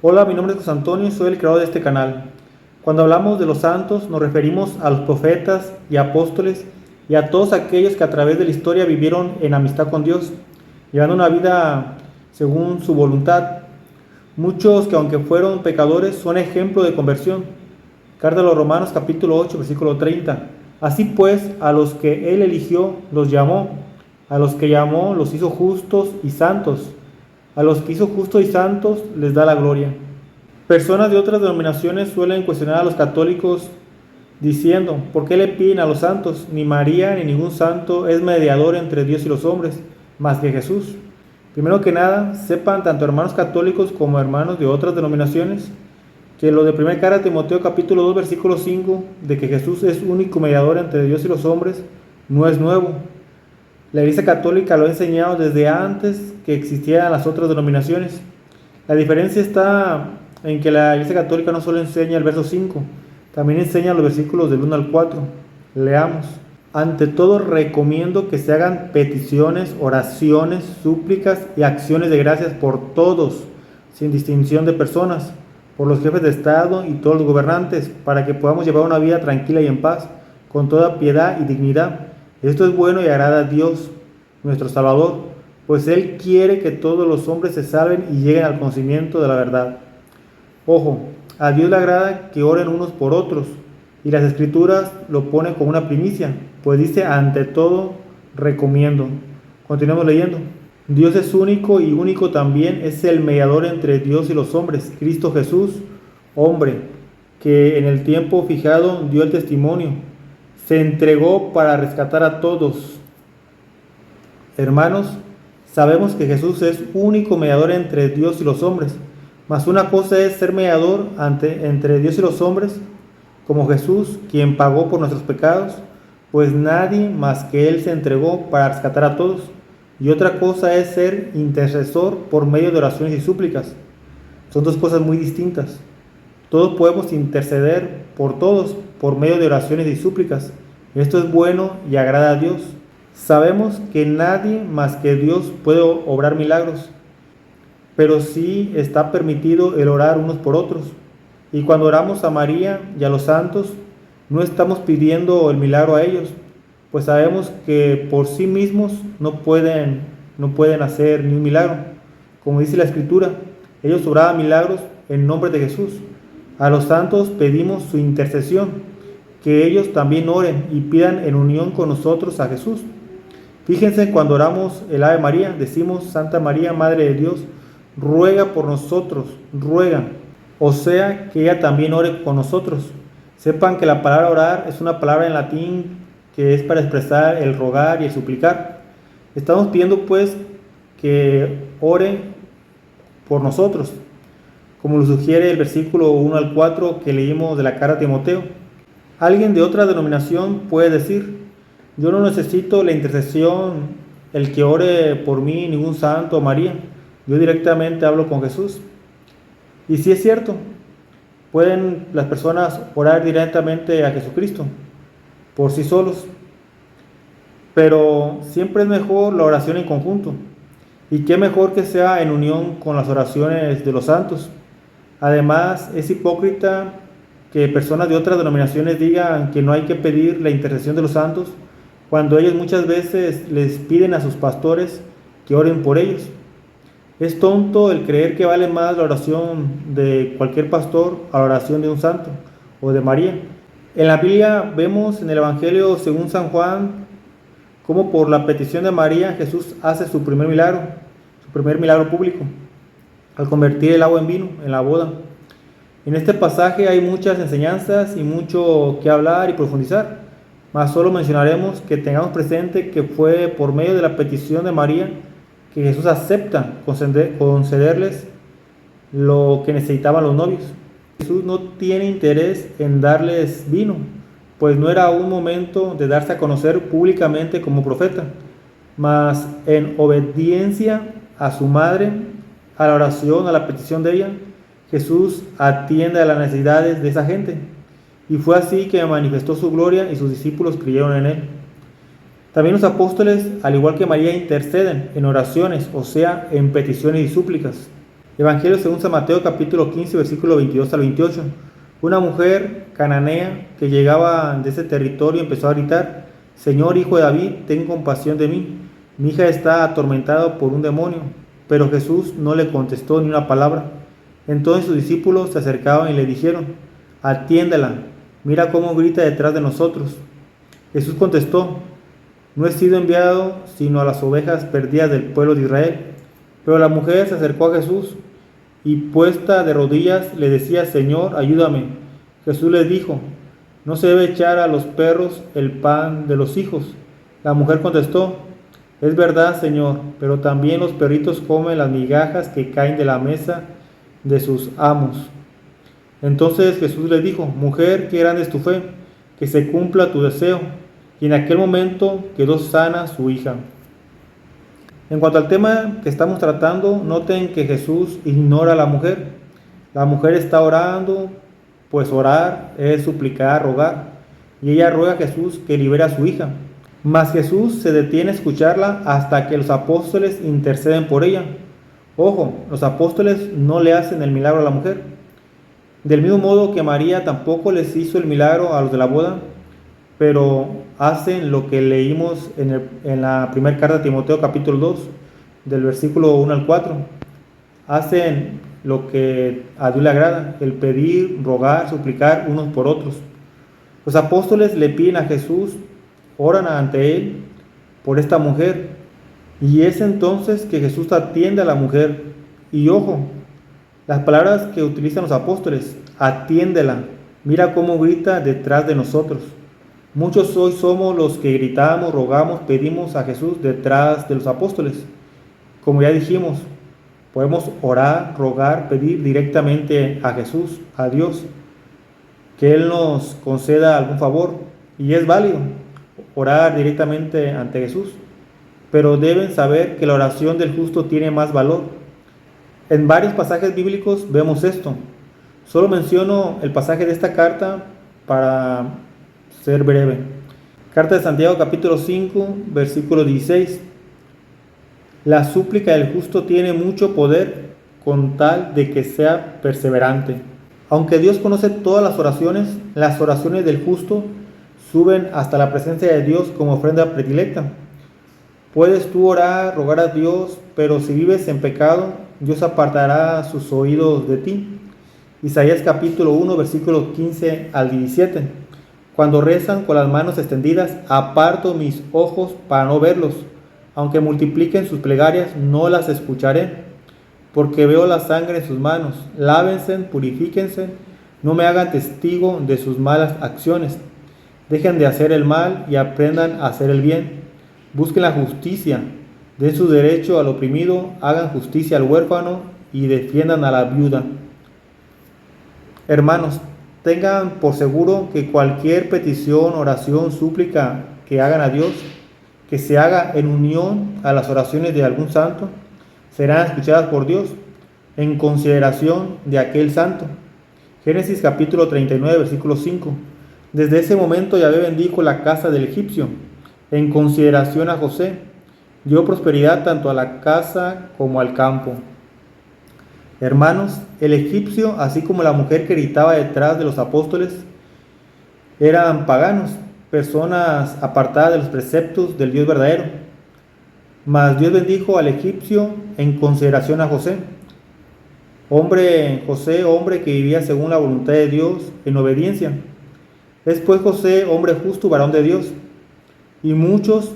Hola, mi nombre es José Antonio y soy el creador de este canal. Cuando hablamos de los santos nos referimos a los profetas y apóstoles y a todos aquellos que a través de la historia vivieron en amistad con Dios, llevando una vida según su voluntad. Muchos que aunque fueron pecadores son ejemplo de conversión. Carta a los Romanos capítulo 8 versículo 30. Así pues, a los que Él eligió los llamó, a los que llamó los hizo justos y santos. A los que hizo justos y santos les da la gloria. Personas de otras denominaciones suelen cuestionar a los católicos diciendo: ¿por qué le piden a los santos? Ni María ni ningún santo es mediador entre Dios y los hombres, más que Jesús. Primero que nada, sepan tanto hermanos católicos como hermanos de otras denominaciones que lo de 1 carta a Timoteo capítulo 2 versículo 5 de que Jesús es único mediador entre Dios y los hombres no es nuevo. La Iglesia Católica lo ha enseñado desde antes que existieran las otras denominaciones. La diferencia está en que la Iglesia Católica no solo enseña el verso 5, también enseña los versículos del 1 al 4. Leamos. Ante todo recomiendo que se hagan peticiones, oraciones, súplicas y acciones de gracias por todos, sin distinción de personas, por los jefes de Estado y todos los gobernantes, para que podamos llevar una vida tranquila y en paz, con toda piedad y dignidad. Esto es bueno y agrada a Dios, nuestro Salvador, pues Él quiere que todos los hombres se salven y lleguen al conocimiento de la verdad. Ojo, a Dios le agrada que oren unos por otros, y las Escrituras lo ponen como una primicia, pues dice: ante todo recomiendo. Continuemos leyendo. Dios es único y único también es el mediador entre Dios y los hombres, Cristo Jesús, hombre, que en el tiempo fijado dio el testimonio, se entregó para rescatar a todos. Hermanos, sabemos que Jesús es único mediador entre Dios y los hombres, mas una cosa es ser mediador entre Dios y los hombres, como Jesús, quien pagó por nuestros pecados, pues nadie más que Él se entregó para rescatar a todos. Y otra cosa es ser intercesor por medio de oraciones y súplicas. Son dos cosas muy distintas. Todos podemos interceder por todos por medio de oraciones y súplicas. Esto es bueno y agrada a Dios. Sabemos que nadie más que Dios puede obrar milagros, pero sí está permitido el orar unos por otros. Y cuando oramos a María y a los santos, no estamos pidiendo el milagro a ellos, pues sabemos que por sí mismos no pueden hacer ni un milagro. Como dice la Escritura, ellos obraban milagros en nombre de Jesús. A los santos pedimos su intercesión, que ellos también oren y pidan en unión con nosotros a Jesús. Fíjense, cuando oramos el Ave María, decimos: Santa María, Madre de Dios, ruega por nosotros, ruega. O sea, que ella también ore con nosotros. Sepan que la palabra orar es una palabra en latín que es para expresar el rogar y el suplicar. Estamos pidiendo pues que ore por nosotros, como lo sugiere el versículo 1 al 4 que leímos de la carta a Timoteo. Alguien de otra denominación puede decir: yo no necesito la intercesión, el que ore por mí, ningún santo o María. Yo directamente hablo con Jesús. Y sí es cierto, pueden las personas orar directamente a Jesucristo por sí solos, pero siempre es mejor la oración en conjunto. Y qué mejor que sea en unión con las oraciones de los santos. Además, es hipócrita que personas de otras denominaciones digan que no hay que pedir la intercesión de los santos, cuando ellos muchas veces les piden a sus pastores que oren por ellos. Es tonto el creer que vale más la oración de cualquier pastor a la oración de un santo o de María. En la Biblia vemos en el Evangelio según San Juan cómo por la petición de María Jesús hace su primer milagro público, al convertir el agua en vino en la boda. En este pasaje hay muchas enseñanzas y mucho que hablar y profundizar, mas solo mencionaremos que tengamos presente que fue por medio de la petición de María que Jesús acepta concederles lo que necesitaban los novios. Jesús no tiene interés en darles vino, pues no era un momento de darse a conocer públicamente como profeta, mas en obediencia a su madre, a la oración, a la petición de ella, Jesús atiende a las necesidades de esa gente. Y fue así que manifestó su gloria y sus discípulos creyeron en él. También los apóstoles, al igual que María, interceden en oraciones, o sea, en peticiones y súplicas. Evangelio según San Mateo capítulo 15 versículo 22 al 28. Una mujer cananea que llegaba de ese territorio empezó a gritar: Señor, hijo de David, ten compasión de mí. Mi hija está atormentada por un demonio. Pero Jesús no le contestó ni una palabra. Entonces sus discípulos se acercaron y le dijeron: Atiéndela, mira cómo grita detrás de nosotros. Jesús contestó: No he sido enviado sino a las ovejas perdidas del pueblo de Israel. Pero la mujer se acercó a Jesús y puesta de rodillas le decía: Señor, ayúdame. Jesús le dijo: No se debe echar a los perros el pan de los hijos. La mujer contestó: Es verdad, Señor, pero también los perritos comen las migajas que caen de la mesa de sus amos. Entonces Jesús le dijo: Mujer, qué grande es tu fe, que se cumpla tu deseo. Y en aquel momento quedó sana su hija. En cuanto al tema que estamos tratando, noten que Jesús ignora a la mujer. La mujer está orando, pues orar es suplicar, rogar, y ella ruega a Jesús que libere a su hija. Mas Jesús se detiene a escucharla hasta que los apóstoles interceden por ella. Ojo, los apóstoles no le hacen el milagro a la mujer. Del mismo modo que María tampoco les hizo el milagro a los de la boda, pero hacen lo que leímos en la primera carta de Timoteo capítulo 2, del versículo 1 al 4. Hacen lo que a Dios le agrada, el pedir, rogar, suplicar unos por otros. Los apóstoles le piden a Jesús, oran ante él por esta mujer, y es entonces que Jesús atiende a la mujer. Y ojo, las palabras que utilizan los apóstoles: atiéndela, mira cómo grita detrás de nosotros. Muchos hoy somos los que gritamos, rogamos, pedimos a Jesús detrás de los apóstoles. Como ya dijimos, podemos orar, rogar, pedir directamente a Jesús, a Dios, que Él nos conceda algún favor, y es válido orar directamente ante Jesús, pero deben saber que la oración del justo tiene más valor. En varios pasajes bíblicos vemos esto. Solo menciono el pasaje de esta carta para ser breve. Carta de Santiago capítulo 5 versículo 16. La súplica del justo tiene mucho poder con tal de que sea perseverante. Aunque Dios conoce todas las oraciones del justo suben hasta la presencia de Dios como ofrenda predilecta. Puedes tú orar, rogar a Dios, pero si vives en pecado, Dios apartará sus oídos de ti. Isaías capítulo 1 versículos 15 al 17. Cuando rezan con las manos extendidas, aparto mis ojos para no verlos. Aunque multipliquen sus plegarias, no las escucharé, porque veo la sangre en sus manos. Lávense, purifíquense, no me hagan testigo de sus malas acciones. Dejen de hacer el mal y aprendan a hacer el bien. Busquen la justicia, den su derecho al oprimido, hagan justicia al huérfano y defiendan a la viuda. Hermanos, tengan por seguro que cualquier petición, oración, súplica que hagan a Dios, que se haga en unión a las oraciones de algún santo, serán escuchadas por Dios en consideración de aquel santo. Génesis capítulo 39, versículo 5. Desde ese momento Yahvé bendijo la casa del egipcio en consideración a José. Dio prosperidad tanto a la casa como al campo. Hermanos, el egipcio, así como la mujer que gritaba detrás de los apóstoles, eran paganos, personas apartadas de los preceptos del Dios verdadero. Mas Dios bendijo al egipcio en consideración a José. José, hombre que vivía según la voluntad de Dios en obediencia. Es pues José, hombre justo, varón de Dios. Y muchos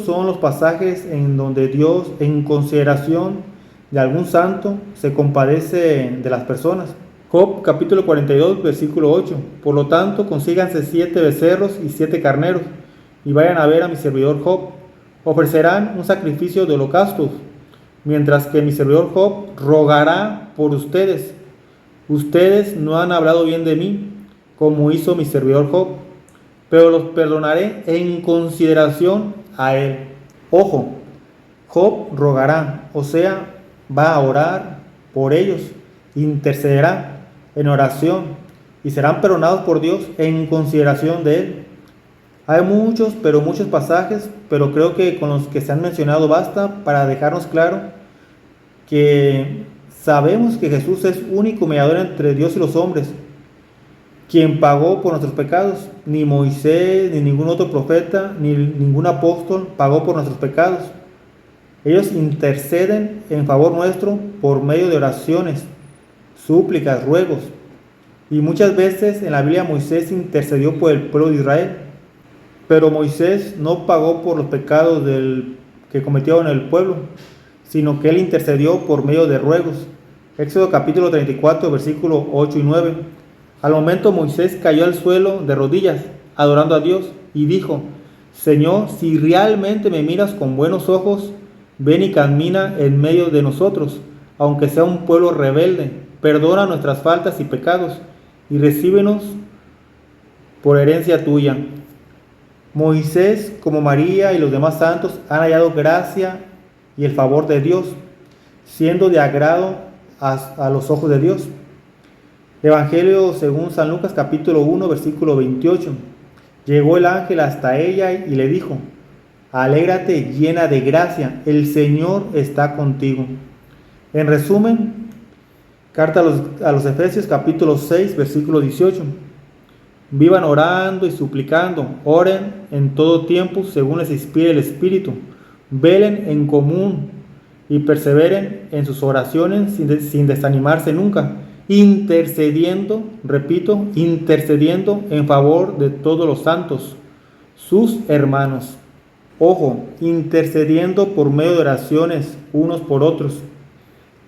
son los pasajes en donde Dios, en consideración de algún santo, se compadece de las personas. Job capítulo 42 versículo 8. Por lo tanto, consíganse 7 becerros y 7 carneros, y vayan a ver a mi servidor Job. Ofrecerán un sacrificio de holocaustos, mientras que mi servidor Job rogará por ustedes. Ustedes no han hablado bien de mí, como hizo mi servidor Job, pero los perdonaré en consideración a él. Ojo, Job rogará, o sea, va a orar por ellos, intercederá en oración y serán perdonados por Dios en consideración de él. Hay muchos pasajes, pero creo que con los que se han mencionado basta para dejarnos claro que sabemos que Jesús es único mediador entre Dios y los hombres, quien pagó por nuestros pecados. Ni Moisés, ni ningún otro profeta, ni ningún apóstol pagó por nuestros pecados. Ellos interceden en favor nuestro por medio de oraciones, súplicas, ruegos. Y muchas veces en la Biblia Moisés intercedió por el pueblo de Israel. Pero Moisés no pagó por los pecados que cometió en el pueblo, sino que él intercedió por medio de ruegos. Éxodo capítulo 34, versículos 8 y 9. Al momento Moisés cayó al suelo de rodillas, adorando a Dios, y dijo: Señor, si realmente me miras con buenos ojos, ven y camina en medio de nosotros, aunque sea un pueblo rebelde. Perdona nuestras faltas y pecados, y recíbenos por herencia tuya. Moisés, como María y los demás santos, han hallado gracia y el favor de Dios, siendo de agrado a los ojos de Dios. Evangelio según San Lucas capítulo 1 versículo 28. Llegó el ángel hasta ella y le dijo: Alégrate llena de gracia, el Señor está contigo. En resumen, carta a los Efesios capítulo 6 versículo 18. Vivan orando y suplicando, oren en todo tiempo según les inspire el Espíritu, velen en común y perseveren en sus oraciones sin desanimarse nunca, intercediendo, repito, intercediendo en favor de todos los santos, sus hermanos. Ojo, intercediendo por medio de oraciones unos por otros.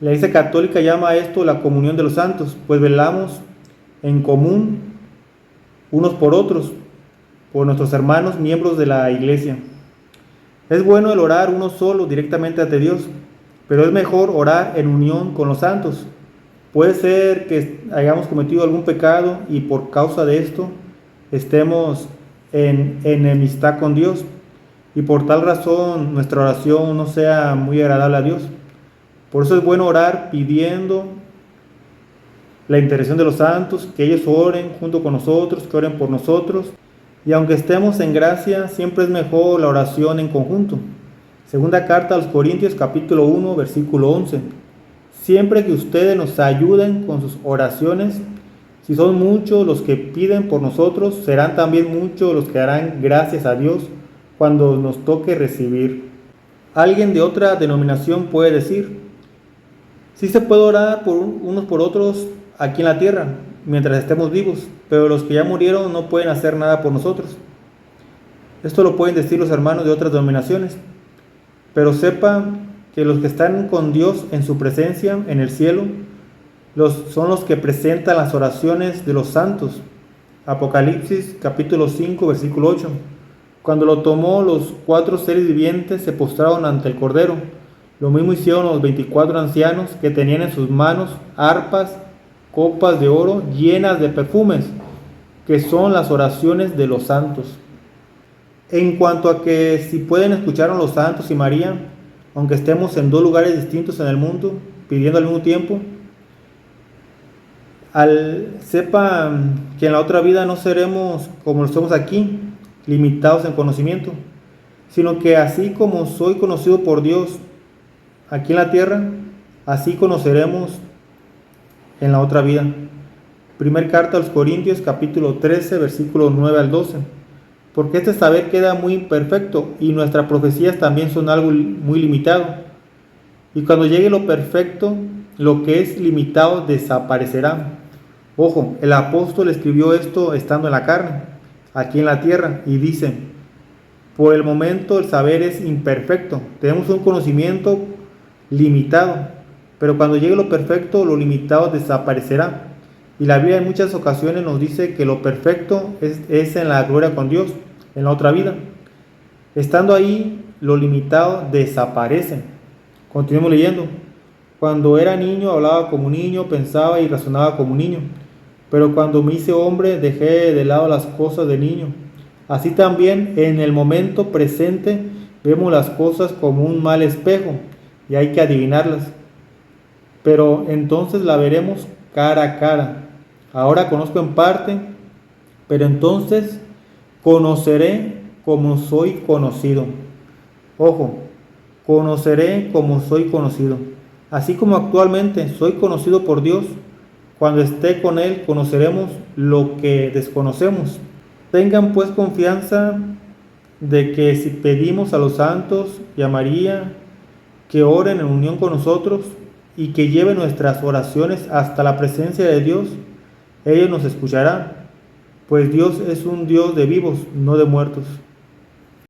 La Iglesia Católica llama a esto la comunión de los santos, pues velamos en común unos por otros, por nuestros hermanos miembros de la Iglesia. Es bueno el orar uno solo directamente ante Dios, pero es mejor orar en unión con los santos. Puede ser que hayamos cometido algún pecado y por causa de esto estemos en enemistad con Dios, y por tal razón nuestra oración no sea muy agradable a Dios. Por eso es bueno orar pidiendo la intercesión de los santos, que ellos oren junto con nosotros, que oren por nosotros. Y aunque estemos en gracia, siempre es mejor la oración en conjunto. Segunda carta a los Corintios capítulo 1 versículo 11. Siempre que ustedes nos ayuden con sus oraciones, si son muchos los que piden por nosotros, serán también muchos los que darán gracias a Dios cuando nos toque recibir. Alguien de otra denominación puede decir: sí se puede orar por unos por otros aquí en la tierra, mientras estemos vivos, pero los que ya murieron no pueden hacer nada por nosotros. Esto lo pueden decir los hermanos de otras denominaciones, pero sepa que los que están con Dios en su presencia en el cielo son los que presentan las oraciones de los santos. Apocalipsis capítulo 5 versículo 8. Cuando lo tomó, los 4 seres vivientes se postraron ante el Cordero. Lo mismo hicieron los 24 ancianos, que tenían en sus manos arpas, copas de oro llenas de perfumes, que son las oraciones de los santos. En cuanto a que si pueden escuchar a los santos y María, aunque estemos en 2 lugares distintos en el mundo, pidiendo al mismo tiempo, sepa que en la otra vida no seremos como lo somos aquí, limitados en conocimiento, sino que así como soy conocido por Dios aquí en la tierra, así conoceremos en la otra vida. Primer carta a los Corintios capítulo 13 versículos 9 al 12. Porque este saber queda muy imperfecto y nuestras profecías también son algo muy limitado. Y cuando llegue lo perfecto, lo que es limitado desaparecerá. Ojo, el apóstol escribió esto estando en la carne, aquí en la tierra, y dice: por el momento el saber es imperfecto, tenemos un conocimiento limitado, pero cuando llegue lo perfecto, lo desaparecerá. Y la Biblia en muchas ocasiones nos dice que lo perfecto es en la gloria con Dios, en la otra vida. Estando ahí, lo limitado desaparece. Continuemos leyendo. Cuando era niño, hablaba como niño, pensaba y razonaba como niño. Pero cuando me hice hombre, dejé de lado las cosas de niño. Así también, en el momento presente, vemos las cosas como un mal espejo y hay que adivinarlas. Pero entonces la veremos cara a cara. Ahora conozco en parte, pero entonces conoceré como soy conocido. Ojo, conoceré como soy conocido. Así como actualmente soy conocido por Dios, cuando esté con Él conoceremos lo que desconocemos. Tengan pues confianza de que si pedimos a los santos y a María que oren en unión con nosotros y que lleven nuestras oraciones hasta la presencia de Dios, ellos nos escucharán, pues Dios es un Dios de vivos, no de muertos.